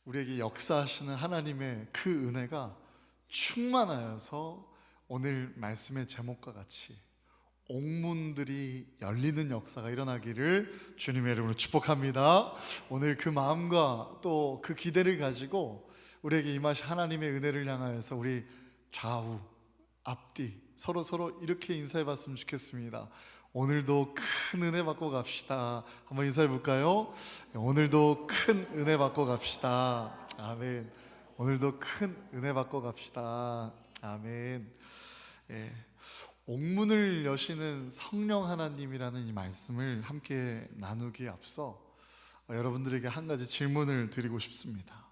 우리에게 역사하시는 하나님의 그 은혜가 충만하여서 오늘 말씀의 제목과 같이 옥문들이 열리는 역사가 일어나기를 주님의 이름으로 축복합니다. 오늘 그 마음과 또 그 기대를 가지고 우리에게 임하신 하나님의 은혜를 향하여서 우리 좌우 앞뒤 서로 이렇게 인사해 봤으면 좋겠습니다. 오늘도 큰 은혜 받고 갑시다. 한번 인사해 볼까요? 오늘도 큰 은혜 받고 갑시다. 아멘. 오늘도 큰 은혜 받고 갑시다. 아멘. 예. 옥문을 여시는 성령 하나님이라는 이 말씀을 함께 나누기에 앞서 여러분들에게 한 가지 질문을 드리고 싶습니다.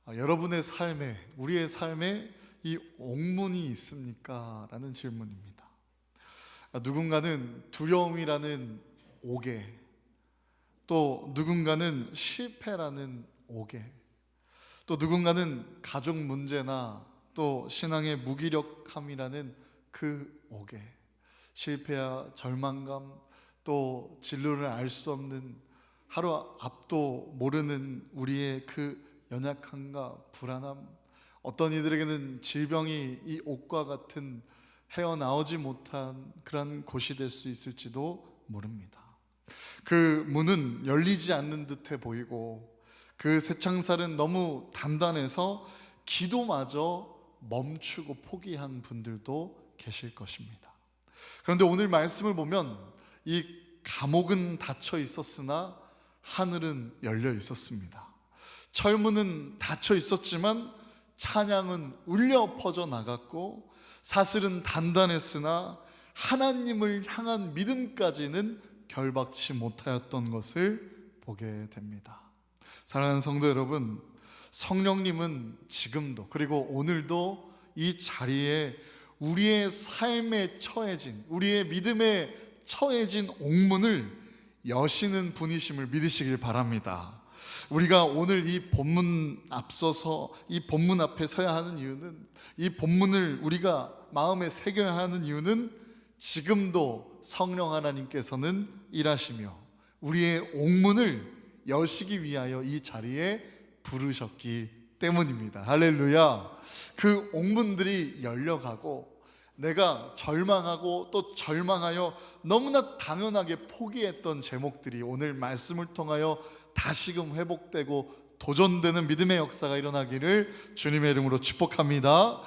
여러분의 삶에, 우리의 삶에 이 옥문이 있습니까? 라는 질문입니다. 누군가는 두려움이라는 옥에, 또 누군가는 실패라는 옥에, 또 누군가는 가족 문제나 또 신앙의 무기력함이라는 그 옥에, 실패와 절망감, 또 진로를 알 수 없는, 하루 앞도 모르는 우리의 그 연약함과 불안함, 어떤 이들에게는 질병이 이 옥과 같은 헤어나오지 못한 그런 곳이 될 수 있을지도 모릅니다. 그 문은 열리지 않는 듯해 보이고 그 쇠창살은 너무 단단해서 기도마저 멈추고 포기한 분들도 계실 것입니다. 그런데 오늘 말씀을 보면 이 감옥은 닫혀 있었으나 하늘은 열려 있었습니다. 철문은 닫혀 있었지만 찬양은 울려 퍼져 나갔고, 사슬은 단단했으나 하나님을 향한 믿음까지는 결박치 못하였던 것을 보게 됩니다. 사랑하는 성도 여러분, 성령님은 지금도 그리고 오늘도 이 자리에 우리의 삶에 처해진, 우리의 믿음에 처해진 옥문을 여시는 분이심을 믿으시길 바랍니다. 우리가 오늘 이 본문 앞서서 이 본문 앞에 서야 하는 이유는, 이 본문을 우리가 마음에 새겨야 하는 이유는 지금도 성령 하나님께서는 일하시며 우리의 옥문을 여시기 위하여 이 자리에 부르셨기 때문입니다. 할렐루야. 그 옥문들이 열려가고 내가 절망하고 또 절망하여 너무나 당연하게 포기했던 제목들이 오늘 말씀을 통하여 다시금 회복되고 도전되는 믿음의 역사가 일어나기를 주님의 이름으로 축복합니다.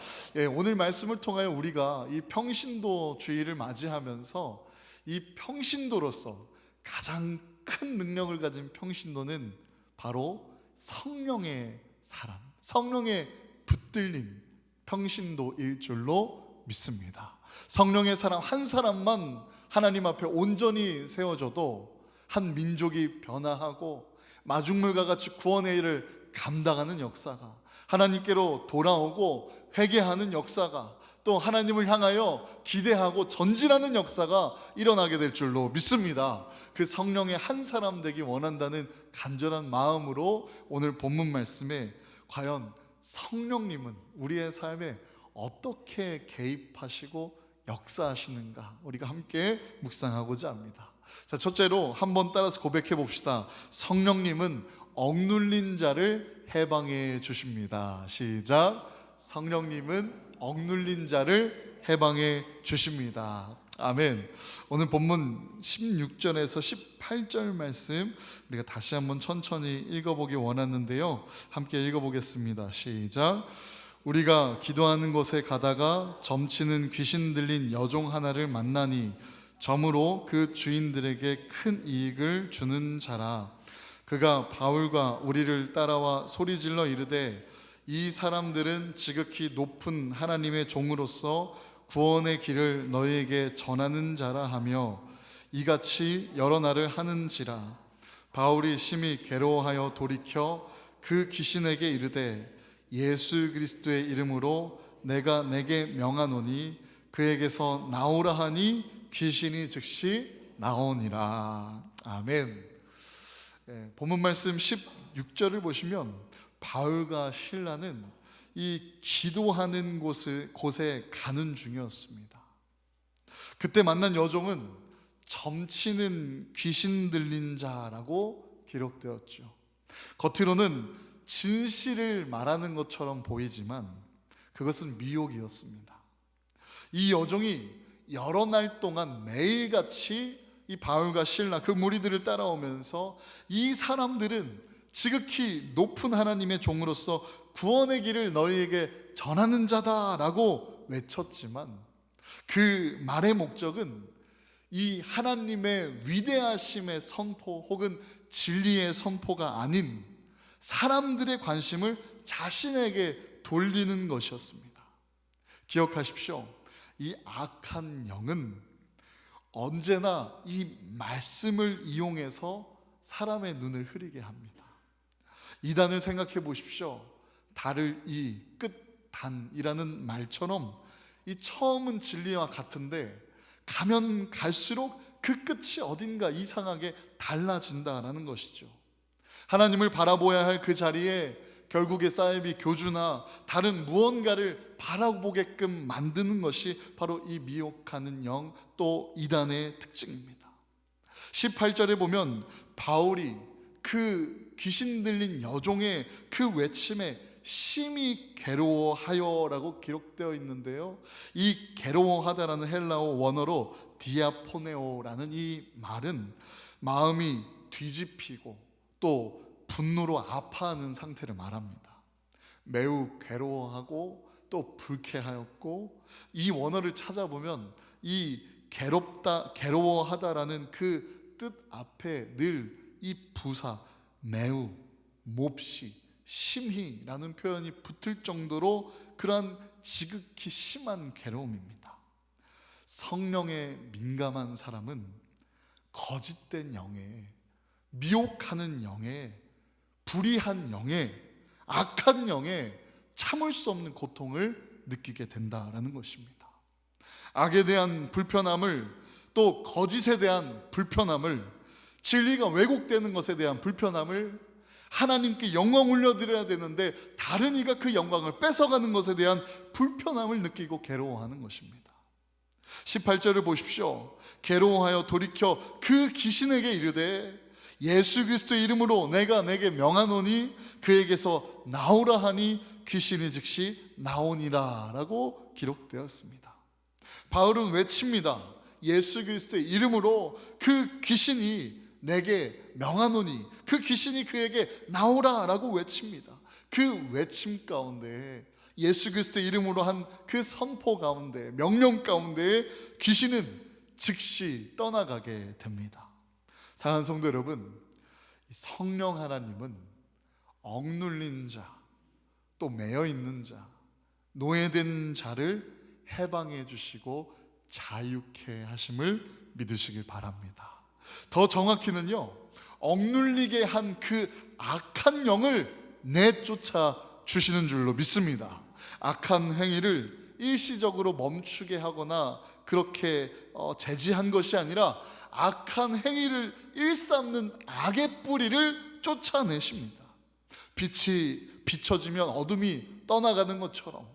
오늘 말씀을 통하여 우리가 이 평신도 주일을 맞이하면서 이 평신도로서 가장 큰 능력을 가진 평신도는 바로 성령의 사람, 성령의 붙들린 평신도일 줄로 믿습니다. 성령의 사람 한 사람만 하나님 앞에 온전히 세워져도 한 민족이 변화하고 마중물과 같이 구원의 일을 감당하는 역사가, 하나님께로 돌아오고 회개하는 역사가, 또 하나님을 향하여 기대하고 전진하는 역사가 일어나게 될 줄로 믿습니다. 그 성령의 한 사람 되기 원한다는 간절한 마음으로 오늘 본문 말씀에 과연 성령님은 우리의 삶에 어떻게 개입하시고 역사하시는가 우리가 함께 묵상하고자 합니다. 자, 첫째로 한번 따라서 고백해 봅시다. 성령님은 억눌린 자를 해방해 주십니다. 시작. 성령님은 억눌린 자를 해방해 주십니다. 아멘. 오늘 본문 16절에서 18절 말씀 우리가 다시 한번 천천히 읽어보기 원하는데요, 함께 읽어보겠습니다. 시작. 우리가 기도하는 곳에 가다가 점치는 귀신 들린 여종 하나를 만나니 점으로 그 주인들에게 큰 이익을 주는 자라. 그가 바울과 우리를 따라와 소리질러 이르되 이 사람들은 지극히 높은 하나님의 종으로서 구원의 길을 너희에게 전하는 자라 하며 이같이 여러 날을 하는지라. 바울이 심히 괴로워하여 돌이켜 그 귀신에게 이르되 예수 그리스도의 이름으로 내가 내게 명하노니 그에게서 나오라 하니 귀신이 즉시 나오니라. 아멘. 본문 말씀 16절을 보시면 바울과 실라는 이 기도하는 곳에 가는 중이었습니다. 그때 만난 여종은 점치는 귀신 들린 자라고 기록되었죠. 겉으로는 진실을 말하는 것처럼 보이지만 그것은 미혹이었습니다. 이 여종이 여러 날 동안 매일같이 이 바울과 실라 그 무리들을 따라오면서 이 사람들은 지극히 높은 하나님의 종으로서 구원의 길을 너희에게 전하는 자다라고 외쳤지만 그 말의 목적은 이 하나님의 위대하심의 선포 혹은 진리의 선포가 아닌 사람들의 관심을 자신에게 돌리는 것이었습니다. 기억하십시오. 이 악한 영은 언제나 이 말씀을 이용해서 사람의 눈을 흐리게 합니다. 이단을 생각해 보십시오. 달을 이, 끝, 단이라는 말처럼 이 처음은 진리와 같은데 가면 갈수록 그 끝이 어딘가 이상하게 달라진다라는 것이죠. 하나님을 바라보아야 할 그 자리에 결국에 사이비 교주나 다른 무언가를 바라보게끔 만드는 것이 바로 이 미혹하는 영, 또 이단의 특징입니다. 18절에 보면 바울이 그 귀신 들린 여종의 그 외침에 심히 괴로워하여라고 기록되어 있는데요, 이 괴로워하다라는 헬라어 원어로 디아포네오라는 이 말은 마음이 뒤집히고 또 분노로 아파하는 상태를 말합니다. 매우 괴로워하고 또 불쾌하였고, 이 원어를 찾아보면 이 괴로워하다라는 그 뜻 앞에 늘 이 부사 매우, 몹시, 심히라는 표현이 붙을 정도로 그러한 지극히 심한 괴로움입니다. 성령에 민감한 사람은 거짓된 영에, 미혹하는 영에, 불의한 영에, 악한 영에 참을 수 없는 고통을 느끼게 된다라는 것입니다. 악에 대한 불편함을, 또 거짓에 대한 불편함을, 진리가 왜곡되는 것에 대한 불편함을, 하나님께 영광 올려드려야 되는데 다른 이가 그 영광을 뺏어가는 것에 대한 불편함을 느끼고 괴로워하는 것입니다. 18절을 보십시오. 괴로워하여 돌이켜 그 귀신에게 이르되 예수 그리스도의 이름으로 내가 내게 명하노니 그에게서 나오라 하니 귀신이 즉시 나오니라 라고 기록되었습니다. 바울은 외칩니다. 예수 그리스도의 이름으로 그 귀신이 내게 명하노니, 그 귀신이 그에게 나오라 라고 외칩니다. 그 외침 가운데, 예수 그리스도의 이름으로 한 그 선포 가운데, 명령 가운데 귀신은 즉시 떠나가게 됩니다. 사랑하는 성도 여러분, 성령 하나님은 억눌린 자, 또 매여 있는 자, 노예된 자를 해방해 주시고 자유케 하심을 믿으시길 바랍니다. 더 정확히는요, 억눌리게 한 그 악한 영을 내쫓아 주시는 줄로 믿습니다. 악한 행위를 일시적으로 멈추게 하거나 그렇게 제지한 것이 아니라 악한 행위를 일삼는 악의 뿌리를 쫓아내십니다. 빛이 비춰지면 어둠이 떠나가는 것처럼,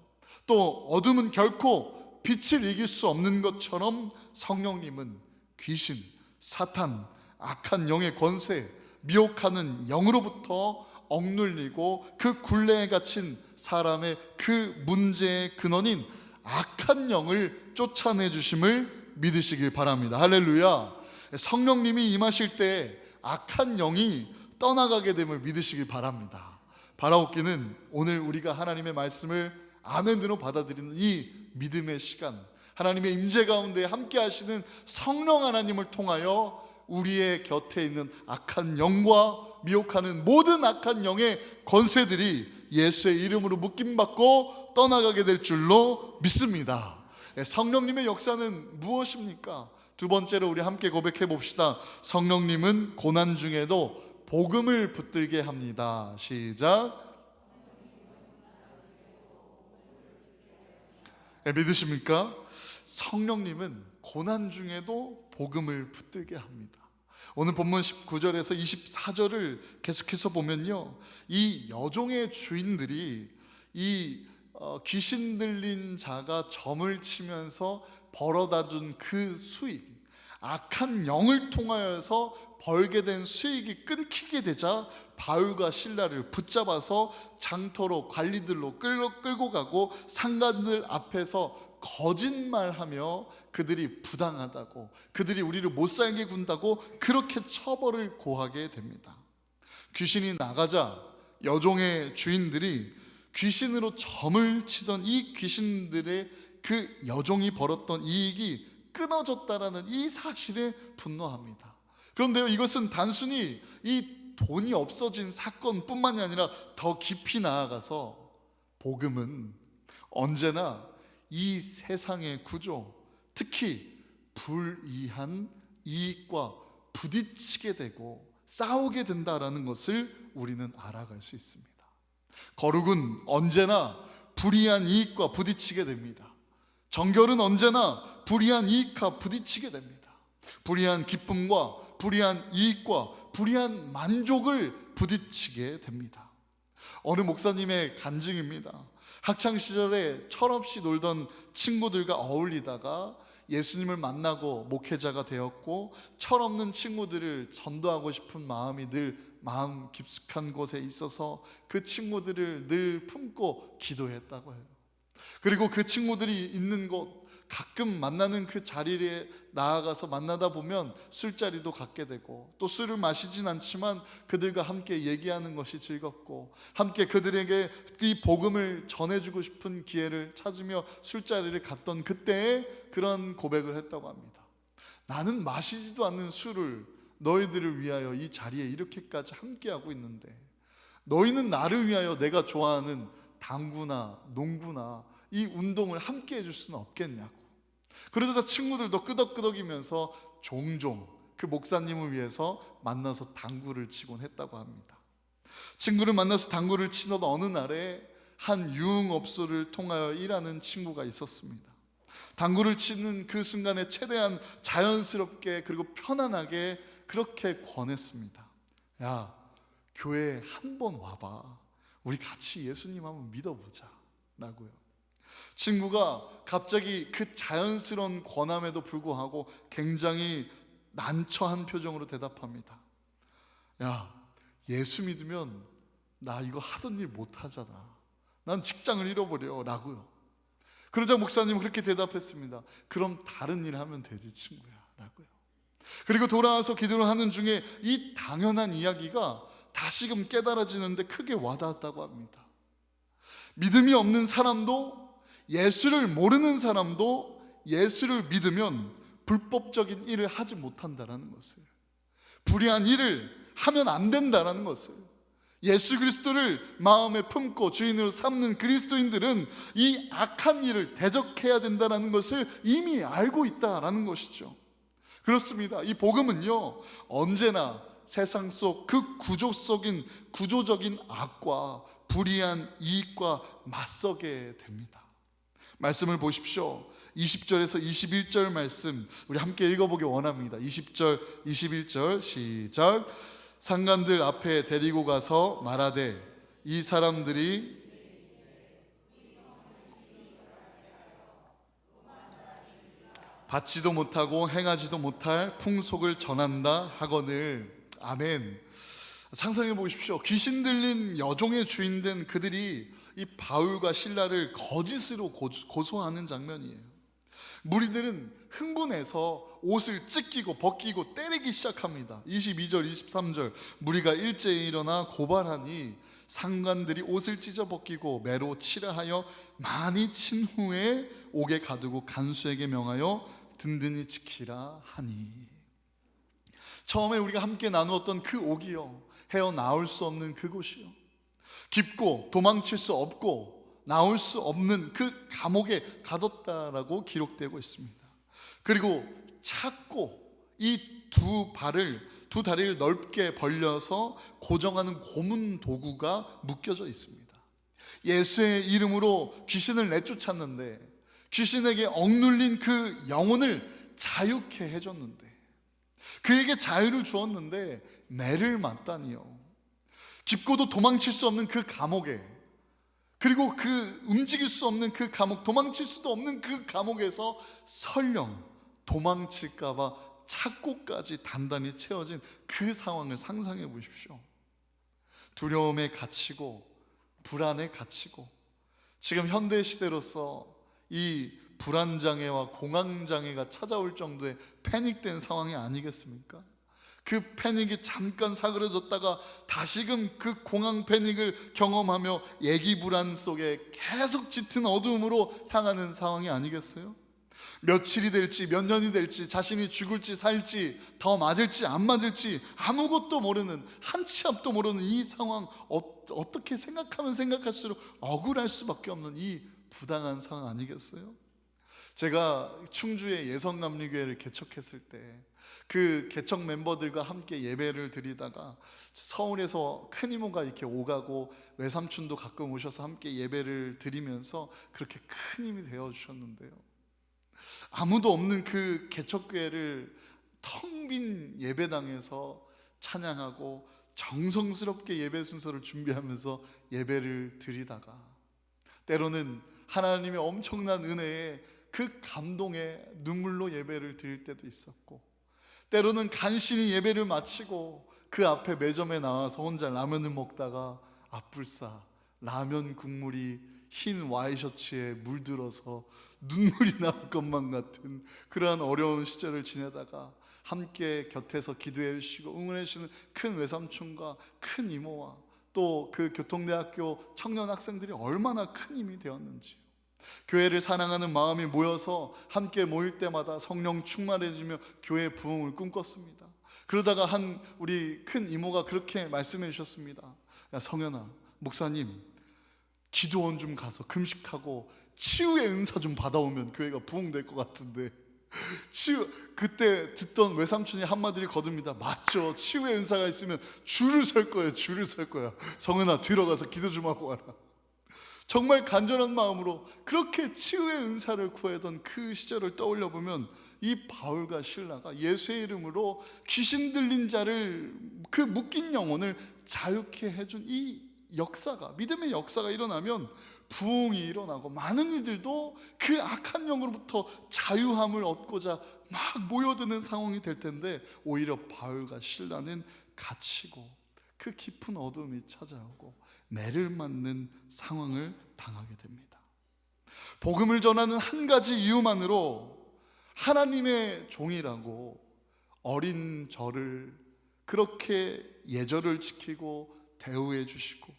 또 어둠은 결코 빛을 이길 수 없는 것처럼 성령님은 귀신, 사탄, 악한 영의 권세, 미혹하는 영으로부터 억눌리고 그 굴레에 갇힌 사람의 그 문제의 근원인 악한 영을 쫓아내 주심을 믿으시길 바랍니다. 할렐루야. 성령님이 임하실 때 악한 영이 떠나가게 됨을 믿으시길 바랍니다. 바라옵기는 오늘 우리가 하나님의 말씀을 아멘으로 받아들이는 이 믿음의 시간, 하나님의 임재 가운데 함께 하시는 성령 하나님을 통하여 우리의 곁에 있는 악한 영과 미혹하는 모든 악한 영의 권세들이 예수의 이름으로 묶임받고 떠나가게 될 줄로 믿습니다. 성령님의 역사는 무엇입니까? 두 번째로 우리 함께 고백해 봅시다. 성령님은 고난 중에도 복음을 붙들게 합니다. 시작. 믿으십니까? 성령님은 고난 중에도 복음을 붙들게 합니다. 오늘 본문 19절에서 24절을 계속해서 보면요, 이 여종의 주인들이 이 귀신 들린 자가 점을 치면서 벌어다 준 그 수익, 악한 영을 통하여서 벌게 된 수익이 끊기게 되자 바울과 실라를 붙잡아서 장터로 관리들로 끌고 가고 상관들 앞에서 거짓말하며 그들이 부당하다고, 그들이 우리를 못 살게 군다고 그렇게 처벌을 고하게 됩니다. 귀신이 나가자 여종의 주인들이 귀신으로 점을 치던 이 귀신들의 그 여종이 벌었던 이익이 끊어졌다라는 이 사실에 분노합니다. 그런데요, 이것은 단순히 이 돈이 없어진 사건뿐만이 아니라 더 깊이 나아가서 복음은 언제나 이 세상의 구조, 특히 불이한 이익과 부딪히게 되고 싸우게 된다라는 것을 우리는 알아갈 수 있습니다. 거룩은 언제나 불이한 이익과 부딪히게 됩니다. 정결은 언제나 불이한 이익과 부딪히게 됩니다. 불이한 기쁨과 불이한 이익과 불이한 만족을 부딪히게 됩니다. 어느 목사님의 간증입니다. 학창시절에 철없이 놀던 친구들과 어울리다가 예수님을 만나고 목회자가 되었고, 철없는 친구들을 전도하고 싶은 마음이 늘 마음 깊숙한 곳에 있어서 그 친구들을 늘 품고 기도했다고 해요. 그리고 그 친구들이 있는 곳, 가끔 만나는 그 자리에 나아가서 만나다 보면 술자리도 갖게 되고, 또 술을 마시진 않지만 그들과 함께 얘기하는 것이 즐겁고, 함께 그들에게 이 복음을 전해주고 싶은 기회를 찾으며 술자리를 갔던 그때에 그런 고백을 했다고 합니다. 나는 마시지도 않는 술을 너희들을 위하여 이 자리에 이렇게까지 함께하고 있는데, 너희는 나를 위하여 내가 좋아하는 당구나 농구나 이 운동을 함께 해줄 수는 없겠냐고. 그러다가 친구들도 끄덕끄덕이면서 종종 그 목사님을 위해서 만나서 당구를 치곤 했다고 합니다. 친구를 만나서 당구를 치던 어느 날에 한 유흥업소를 통하여 일하는 친구가 있었습니다. 당구를 치는 그 순간에 최대한 자연스럽게 그리고 편안하게 그렇게 권했습니다. 야, 교회에 한번 와봐. 우리 같이 예수님 한번 믿어보자 라고요. 친구가 갑자기 그 자연스러운 권함에도 불구하고 굉장히 난처한 표정으로 대답합니다. 야, 예수 믿으면 나 이거 하던 일 못하잖아. 난 직장을 잃어버려 라고요. 그러자 목사님은 그렇게 대답했습니다. 그럼 다른 일 하면 되지 친구야 라고요. 그리고 돌아와서 기도를 하는 중에 이 당연한 이야기가 다시금 깨달아지는데 크게 와닿았다고 합니다. 믿음이 없는 사람도, 예수를 모르는 사람도 예수를 믿으면 불법적인 일을 하지 못한다는 것을, 불의한 일을 하면 안 된다는 것을, 예수 그리스도를 마음에 품고 주인으로 삼는 그리스도인들은 이 악한 일을 대적해야 된다는 것을 이미 알고 있다는 것이죠. 그렇습니다. 이 복음은요, 언제나 세상 속 그 구조적인 악과 불의한 이익과 맞서게 됩니다. 말씀을 보십시오. 20절에서 21절 말씀 우리 함께 읽어보기 원합니다. 20절, 21절 시작. 상관들 앞에 데리고 가서 말하되 이 사람들이 받지도 못하고 행하지도 못할 풍속을 전한다 하거늘. 아멘. 상상해 보십시오. 귀신 들린 여종의 주인된 그들이 이 바울과 실라를 거짓으로 고소하는 장면이에요. 무리들은 흥분해서 옷을 찢기고 벗기고 때리기 시작합니다. 22절 23절 무리가 일제히 일어나 고발하니 상관들이 옷을 찢어 벗기고 매로 치라 하여 많이 친 후에 옥에 가두고 간수에게 명하여 든든히 지키라 하니. 처음에 우리가 함께 나누었던 그 옥이요, 헤어나올 수 없는 그곳이요, 깊고 도망칠 수 없고 나올 수 없는 그 감옥에 가뒀다라고 기록되고 있습니다. 그리고 찾고 이 두 다리를 넓게 벌려서 고정하는 고문 도구가 묶여져 있습니다. 예수의 이름으로 귀신을 내쫓았는데, 귀신에게 억눌린 그 영혼을 자유케 해줬는데, 그에게 자유를 주었는데 매를 맞다니요. 깊고도 도망칠 수 없는 그 감옥에, 그리고 그 움직일 수 없는 그 감옥, 도망칠 수도 없는 그 감옥에서 설령 도망칠까봐 착고까지 단단히 채워진 그 상황을 상상해 보십시오. 두려움에 갇히고 불안에 갇히고, 지금 현대 시대로서 이 불안장애와 공황장애가 찾아올 정도의 패닉된 상황이 아니겠습니까? 그 패닉이 잠깐 사그러졌다가 다시금 그 공황 패닉을 경험하며 예기 불안 속에 계속 짙은 어두움으로 향하는 상황이 아니겠어요? 며칠이 될지 몇 년이 될지, 자신이 죽을지 살지, 더 맞을지 안 맞을지 아무것도 모르는, 한 치 앞도 모르는 이 상황, 어떻게 생각하면 생각할수록 억울할 수밖에 없는 이 부당한 상황 아니겠어요? 제가 충주의 예성감리교회를 개척했을 때 그 개척 멤버들과 함께 예배를 드리다가 서울에서 큰 이모가 이렇게 오가고 외삼촌도 가끔 오셔서 함께 예배를 드리면서 그렇게 큰 힘이 되어 주셨는데요, 아무도 없는 그 개척교회를 텅 빈 예배당에서 찬양하고 정성스럽게 예배 순서를 준비하면서 예배를 드리다가 때로는 하나님의 엄청난 은혜에 그 감동에 눈물로 예배를 드릴 때도 있었고, 때로는 간신히 예배를 마치고 그 앞에 매점에 나와서 혼자 라면을 먹다가 앞불싸 라면 국물이 흰 와이셔츠에 물들어서 눈물이 나올 것만 같은 그러한 어려운 시절을 지내다가 함께 곁에서 기도해 주시고 응원해 주시는 큰 외삼촌과 큰 이모와 또 그 교통대학교 청년 학생들이 얼마나 큰 힘이 되었는지, 교회를 사랑하는 마음이 모여서 함께 모일 때마다 성령 충만해지며 교회 부흥을 꿈꿨습니다. 그러다가 우리 큰 이모가 그렇게 말씀해 주셨습니다. 야 성현아, 목사님 기도원 좀 가서 금식하고 치유의 은사 좀 받아오면 교회가 부흥될 것 같은데. 그때 듣던 외삼촌이 한마디를 거둡니다. 맞죠, 치유의 은사가 있으면 줄을 설 거예요. 줄을 설 거야. 성현아 들어가서 기도 좀 하고 와라. 정말 간절한 마음으로 그렇게 치유의 은사를 구하던 그 시절을 떠올려 보면 이 바울과 실라가 예수의 이름으로 귀신 들린 자를, 그 묶인 영혼을 자유케 해준 이 역사가, 믿음의 역사가 일어나면 부흥이 일어나고 많은 이들도 그 악한 영으로부터 자유함을 얻고자 막 모여드는 상황이 될 텐데, 오히려 바울과 실라는 갇히고 그 깊은 어둠이 찾아오고 매를 맞는 상황을 당하게 됩니다. 복음을 전하는 한 가지 이유만으로 하나님의 종이라고 어린 저를 그렇게 예절을 지키고 대우해 주시고,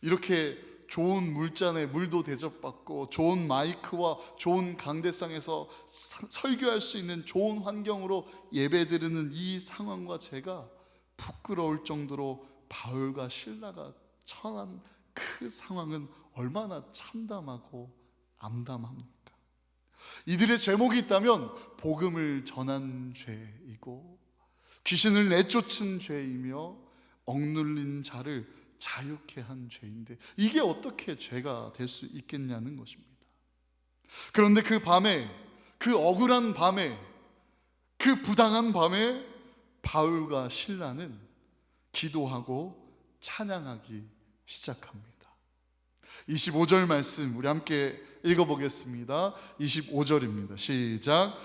이렇게 좋은 물잔에 물도 대접받고 좋은 마이크와 좋은 강대상에서 설교할 수 있는 좋은 환경으로 예배드리는 이 상황과 제가 부끄러울 정도로 바울과 실라가 처한 그 상황은 얼마나 참담하고 암담합니까? 이들의 제목이 있다면 복음을 전한 죄이고 귀신을 내쫓은 죄이며 억눌린 자를 자유케 한 죄인데, 이게 어떻게 죄가 될 수 있겠냐는 것입니다. 그런데 그 밤에, 그 억울한 밤에, 그 부당한 밤에 바울과 실라는 기도하고 찬양하기 시작합니다. 25절 말씀 우리 함께 읽어보겠습니다. 25절입니다. 시작.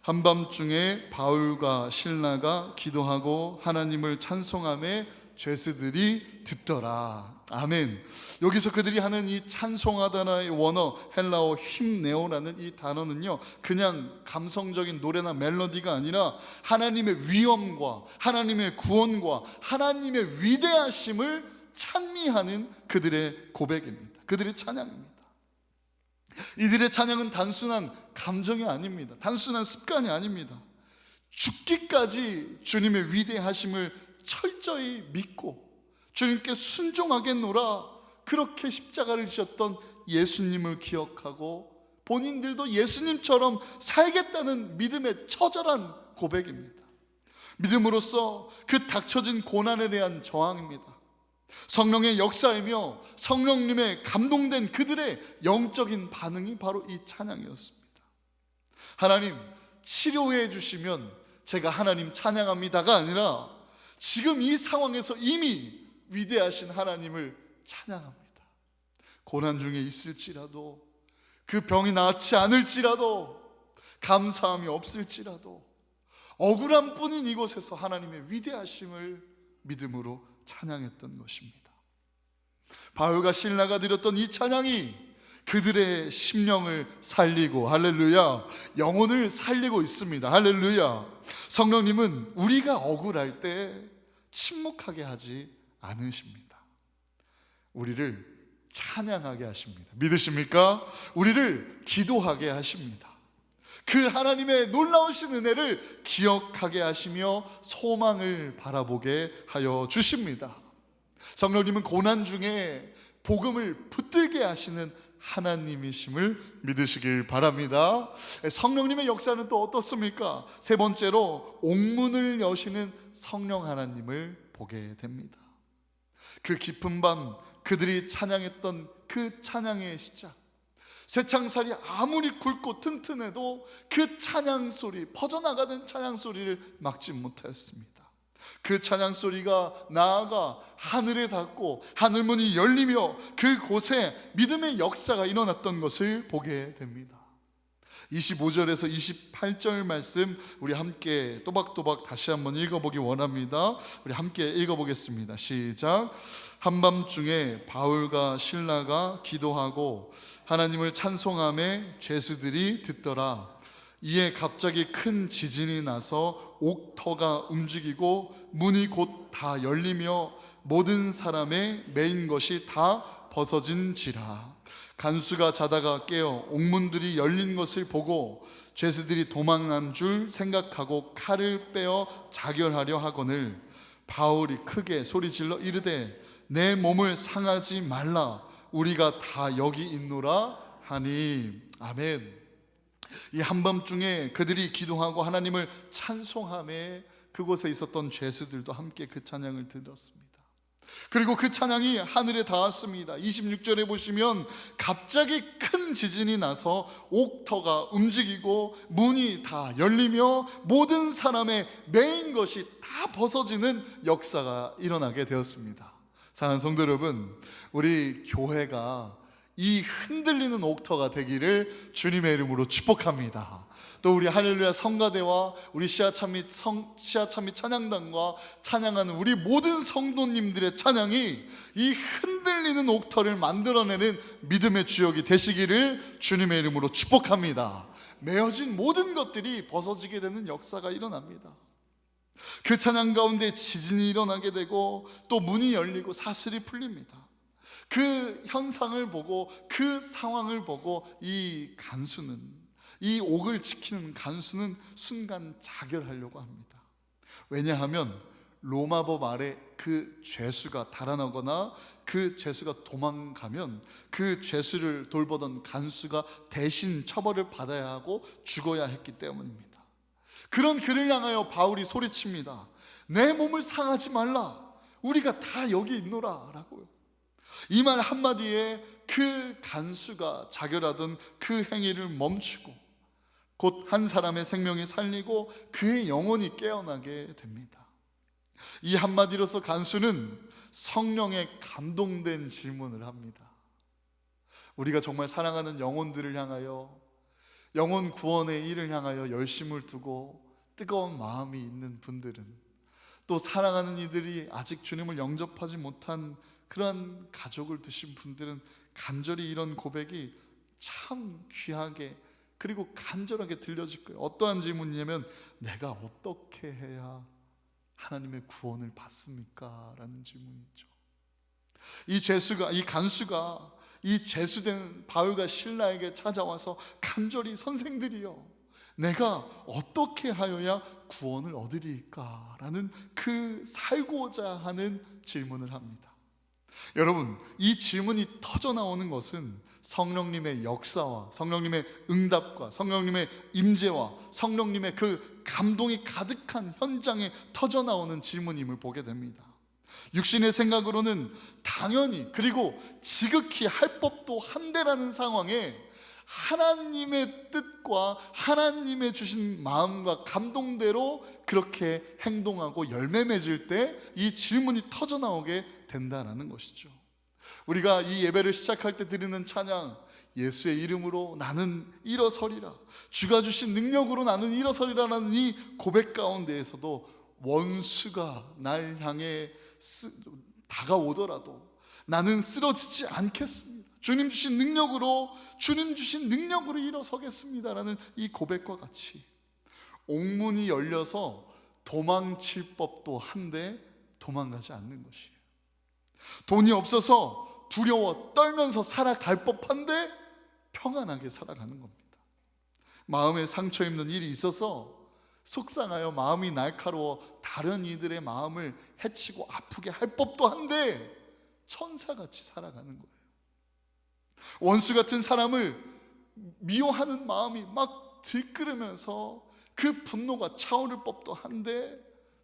한밤중에 바울과 실라가 기도하고 하나님을 찬송하며 죄수들이 듣더라. 아멘. 여기서 그들이 하는 이 찬송하다의 원어 헬라어 힘내어라는 이 단어는요, 그냥 감성적인 노래나 멜로디가 아니라 하나님의 위엄과 하나님의 구원과 하나님의 위대하심을 찬미하는 그들의 고백입니다. 그들의 찬양입니다. 이들의 찬양은 단순한 감정이 아닙니다. 단순한 습관이 아닙니다. 죽기까지 주님의 위대하심을 철저히 믿고 주님께 순종하겠노라, 그렇게 십자가를 지셨던 예수님을 기억하고 본인들도 예수님처럼 살겠다는 믿음의 처절한 고백입니다. 믿음으로써 그 닥쳐진 고난에 대한 저항입니다. 성령의 역사이며 성령님의 감동된 그들의 영적인 반응이 바로 이 찬양이었습니다. 하나님 치료해 주시면 제가 하나님 찬양합니다가 아니라 지금 이 상황에서 이미 위대하신 하나님을 찬양합니다. 고난 중에 있을지라도, 그 병이 낫지 않을지라도, 감사함이 없을지라도, 억울한 뿐인 이곳에서 하나님의 위대하심을 믿음으로 찬양했던 것입니다. 바울과 실라가 드렸던 이 찬양이 그들의 심령을 살리고, 할렐루야, 영혼을 살리고 있습니다. 할렐루야. 성령님은 우리가 억울할 때 침묵하게 하지 않으십니다. 우리를 찬양하게 하십니다. 믿으십니까? 우리를 기도하게 하십니다. 그 하나님의 놀라우신 은혜를 기억하게 하시며 소망을 바라보게 하여 주십니다. 성령님은 고난 중에 복음을 붙들게 하시는 하나님이심을 믿으시길 바랍니다. 성령님의 역사는 또 어떻습니까? 세 번째로 옥문을 여시는 성령 하나님을 보게 됩니다. 그 깊은 밤 그들이 찬양했던 그 찬양의 시작, 쇠창살이 아무리 굵고 튼튼해도 그 찬양 소리, 퍼져나가는 찬양 소리를 막지 못하였습니다. 그 찬양 소리가 나아가 하늘에 닿고 하늘문이 열리며 그곳에 믿음의 역사가 일어났던 것을 보게 됩니다. 25절에서 28절 말씀 우리 함께 또박또박 다시 한번 읽어보기 원합니다. 우리 함께 읽어보겠습니다. 시작. 한밤중에 바울과 실라가 기도하고 하나님을 찬송하며 죄수들이 듣더라. 이에 갑자기 큰 지진이 나서 옥터가 움직이고 문이 곧 다 열리며 모든 사람의 매인 것이 다 벗어진지라. 간수가 자다가 깨어 옥문들이 열린 것을 보고 죄수들이 도망한 줄 생각하고 칼을 빼어 자결하려 하거늘 바울이 크게 소리질러 이르되 내 몸을 상하지 말라, 우리가 다 여기 있노라 하니. 아멘. 이 한밤중에 그들이 기도하고 하나님을 찬송하며 그곳에 있었던 죄수들도 함께 그 찬양을 들었습니다. 그리고 그 찬양이 하늘에 닿았습니다. 26절에 보시면 갑자기 큰 지진이 나서 옥터가 움직이고 문이 다 열리며 모든 사람의 매인 것이 다 벗어지는 역사가 일어나게 되었습니다. 사랑하는 성도 여러분, 우리 교회가 이 흔들리는 옥터가 되기를 주님의 이름으로 축복합니다. 또 우리 할렐루야 성가대와 우리 시아찬 및 찬양단과 찬양하는 우리 모든 성도님들의 찬양이 이 흔들리는 옥터를 만들어내는 믿음의 주역이 되시기를 주님의 이름으로 축복합니다. 메어진 모든 것들이 벗어지게 되는 역사가 일어납니다. 그 찬양 가운데 지진이 일어나게 되고 또 문이 열리고 사슬이 풀립니다. 그 현상을 보고 그 상황을 보고 이 옥을 지키는 간수는 순간 자결하려고 합니다. 왜냐하면 로마법 아래 그 죄수가 달아나거나 그 죄수가 도망가면 그 죄수를 돌보던 간수가 대신 처벌을 받아야 하고 죽어야 했기 때문입니다. 그런 그를 향하여 바울이 소리칩니다. 내 몸을 상하지 말라, 우리가 다 여기 있노라 라고요. 이 말 한마디에 그 간수가 자결하던 그 행위를 멈추고 곧 한 사람의 생명이 살리고 그의 영혼이 깨어나게 됩니다. 이 한마디로서 간수는 성령에 감동된 질문을 합니다. 우리가 정말 사랑하는 영혼들을 향하여, 영혼 구원의 일을 향하여 열심을 두고 뜨거운 마음이 있는 분들은, 또 사랑하는 이들이 아직 주님을 영접하지 못한 그러한 가족을 두신 분들은 간절히 이런 고백이 참 귀하게 그리고 간절하게 들려질 거예요. 어떠한 질문이냐면 내가 어떻게 해야 하나님의 구원을 받습니까? 라는 질문이죠. 이 간수가 이 죄수된 바울과 실라에게 찾아와서 간절히 선생들이여, 내가 어떻게 하여야 구원을 얻으리까? 라는 그 살고자 하는 질문을 합니다. 여러분, 이 질문이 터져 나오는 것은 성령님의 역사와 성령님의 응답과 성령님의 임재와 성령님의 그 감동이 가득한 현장에 터져 나오는 질문임을 보게 됩니다. 육신의 생각으로는 당연히 그리고 지극히 할 법도 한데라는 상황에 하나님의 뜻과 하나님의 주신 마음과 감동대로 그렇게 행동하고 열매 맺을 때 이 질문이 터져 나오게 된다는 것이죠. 우리가 이 예배를 시작할 때 드리는 찬양, 예수의 이름으로 나는 일어서리라, 주가 주신 능력으로 나는 일어서리라라는 이 고백 가운데에서도 원수가 날 향해 다가오더라도 나는 쓰러지지 않겠습니다. 주님 주신 능력으로 일어서겠습니다라는 이 고백과 같이 옥문이 열려서 도망칠 법도 한데 도망가지 않는 것이에요. 돈이 없어서 두려워 떨면서 살아갈 법한데 평안하게 살아가는 겁니다. 마음에 상처 입는 일이 있어서 속상하여 마음이 날카로워 다른 이들의 마음을 해치고 아프게 할 법도 한데 천사같이 살아가는 거예요. 원수 같은 사람을 미워하는 마음이 막 들끓으면서 그 분노가 차오를 법도 한데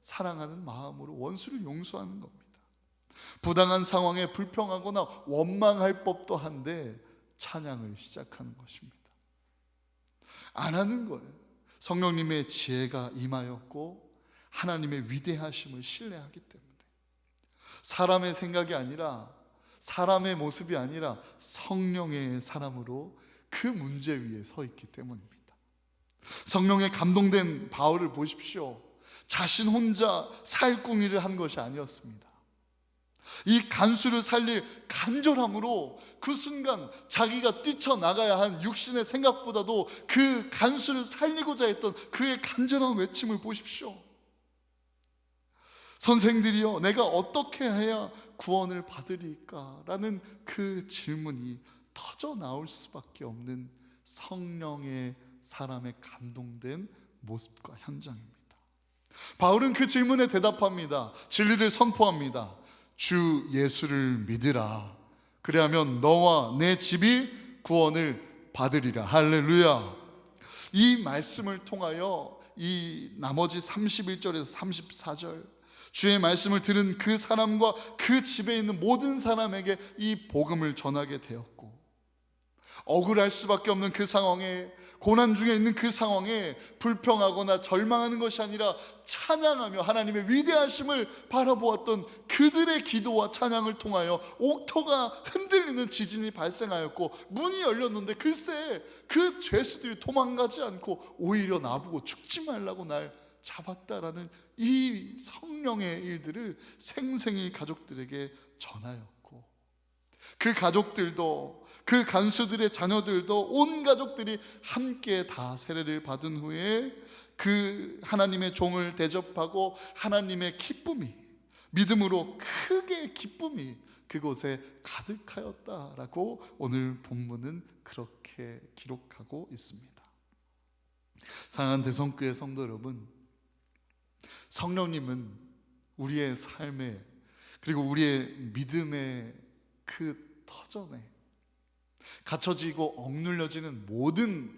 사랑하는 마음으로 원수를 용서하는 겁니다. 부당한 상황에 불평하거나 원망할 법도 한데 찬양을 시작하는 것입니다. 안 하는 거예요. 성령님의 지혜가 임하였고 하나님의 위대하심을 신뢰하기 때문에 사람의 생각이 아니라 사람의 모습이 아니라 성령의 사람으로 그 문제 위에 서 있기 때문입니다. 성령에 감동된 바울을 보십시오. 자신 혼자 살궁리를 한 것이 아니었습니다. 이 간수를 살릴 간절함으로 그 순간 자기가 뛰쳐나가야 한 육신의 생각보다도 그 간수를 살리고자 했던 그의 간절한 외침을 보십시오. 선생들이여, 내가 어떻게 해야 구원을 받으리까? 라는 그 질문이 터져 나올 수밖에 없는 성령의 사람의 감동된 모습과 현장입니다. 바울은 그 질문에 대답합니다. 진리를 선포합니다. 주 예수를 믿으라. 그리하면 너와 내 집이 구원을 받으리라. 할렐루야. 이 말씀을 통하여 이 나머지 31절에서 34절 주의 말씀을 들은 그 사람과 그 집에 있는 모든 사람에게 이 복음을 전하게 되었고, 억울할 수밖에 없는 그 상황에, 고난 중에 있는 그 상황에 불평하거나 절망하는 것이 아니라 찬양하며 하나님의 위대하심을 바라보았던 그들의 기도와 찬양을 통하여 옥토가 흔들리는 지진이 발생하였고, 문이 열렸는데 글쎄 그 죄수들이 도망가지 않고 오히려 나보고 죽지 말라고 날 잡았다라는 이 성령의 일들을 생생히 가족들에게 전하였고, 그 가족들도, 그 간수들의 자녀들도, 온 가족들이 함께 다 세례를 받은 후에 그 하나님의 종을 대접하고 하나님의 기쁨이, 믿음으로 크게 기쁨이 그곳에 가득하였다라고 오늘 본문은 그렇게 기록하고 있습니다. 사랑하는 대성교회 성도 여러분, 성령님은 우리의 삶에, 그리고 우리의 믿음의 그 터전에 갇혀지고 억눌려지는 모든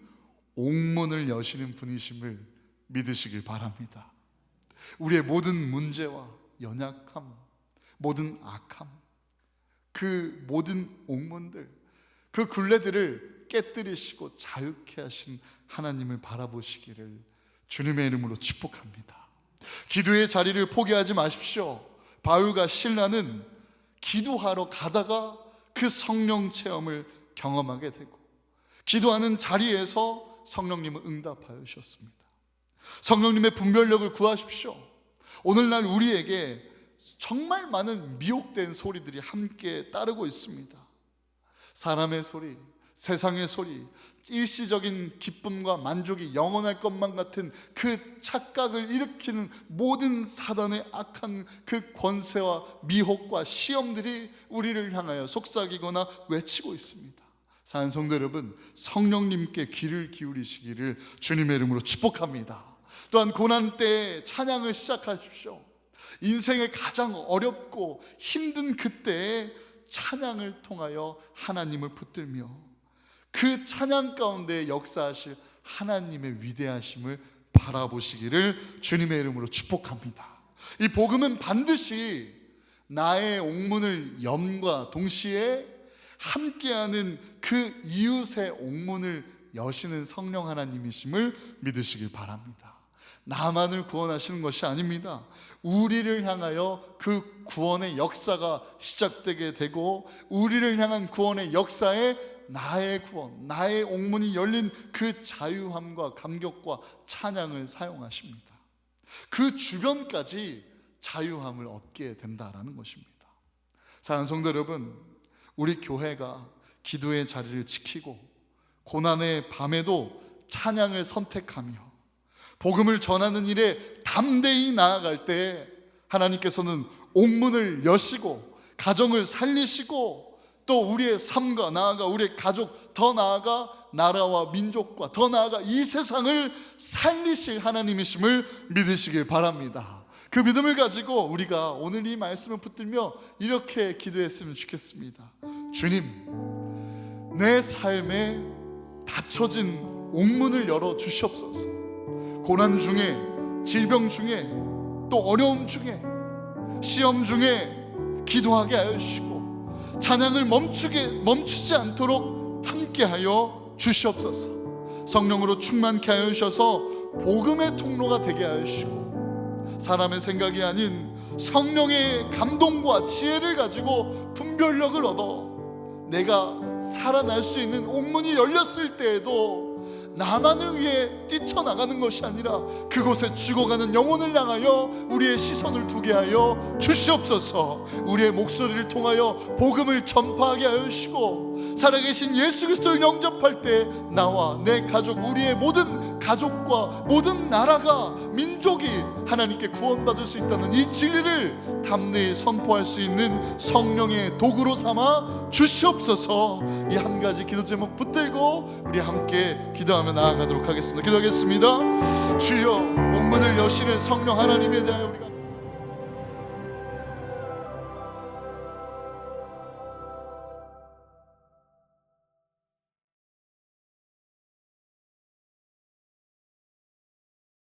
옥문을 여시는 분이심을 믿으시길 바랍니다. 우리의 모든 문제와 연약함, 모든 악함, 그 모든 옥문들, 그 굴레들을 깨뜨리시고 자유케 하신 하나님을 바라보시기를 주님의 이름으로 축복합니다. 기도의 자리를 포기하지 마십시오. 바울과 실라는 기도하러 가다가 그 성령 체험을 경험하게 되고, 기도하는 자리에서 성령님은 응답하여 주셨습니다. 성령님의 분별력을 구하십시오. 오늘날 우리에게 정말 많은 미혹된 소리들이 함께 따르고 있습니다. 사람의 소리, 세상의 소리, 일시적인 기쁨과 만족이 영원할 것만 같은 그 착각을 일으키는 모든 사단의 악한 그 권세와 미혹과 시험들이 우리를 향하여 속삭이거나 외치고 있습니다. 사랑하는 성도 여러분, 성령님께 귀를 기울이시기를 주님의 이름으로 축복합니다. 또한 고난 때에 찬양을 시작하십시오. 인생의 가장 어렵고 힘든 그때에 찬양을 통하여 하나님을 붙들며 그 찬양 가운데 역사하실 하나님의 위대하심을 바라보시기를 주님의 이름으로 축복합니다. 이 복음은 반드시 나의 옥문을 염과 동시에 함께하는 그 이웃의 옥문을 여시는 성령 하나님이심을 믿으시길 바랍니다. 나만을 구원하시는 것이 아닙니다. 우리를 향하여 그 구원의 역사가 시작되게 되고, 우리를 향한 구원의 역사에 나의 구원, 나의 옥문이 열린 그 자유함과 감격과 찬양을 사용하십니다. 그 주변까지 자유함을 얻게 된다라는 것입니다. 사랑하는 성도 여러분, 우리 교회가 기도의 자리를 지키고 고난의 밤에도 찬양을 선택하며 복음을 전하는 일에 담대히 나아갈 때 하나님께서는 옥문을 여시고 가정을 살리시고 또 우리의 삶과 나아가 우리의 가족, 더 나아가 나라와 민족과 더 나아가 이 세상을 살리실 하나님이심을 믿으시길 바랍니다. 그 믿음을 가지고 우리가 오늘 이 말씀을 붙들며 이렇게 기도했으면 좋겠습니다. 주님, 내 삶에 닫혀진 옥문을 열어 주시옵소서. 고난 중에, 질병 중에, 또 어려움 중에, 시험 중에 기도하게 하여 주시고 찬양을 멈추지 않도록 함께하여 주시옵소서. 성령으로 충만케 하여 주셔서 복음의 통로가 되게 하여 주시고 사람의 생각이 아닌 성령의 감동과 지혜를 가지고 분별력을 얻어 내가 살아날 수 있는 옥문이 열렸을 때에도 나만을 위해 뛰쳐나가는 것이 아니라 그곳에 죽어가는 영혼을 향하여 우리의 시선을 두게 하여 주시옵소서. 우리의 목소리를 통하여 복음을 전파하게 하여 주시고 살아계신 예수 그리스도를 영접할 때 나와 내 가족, 우리의 모든 가족과 모든 나라가, 민족이 하나님께 구원받을 수 있다는 이 진리를 담대히 선포할 수 있는 성령의 도구로 삼아 주시옵소서. 이 한 가지 기도 제목 붙들고 우리 함께 기도하며 나아가도록 하겠습니다. 기도하겠습니다. 주여, 옥문을 여시는 성령 하나님에 대하여 우리가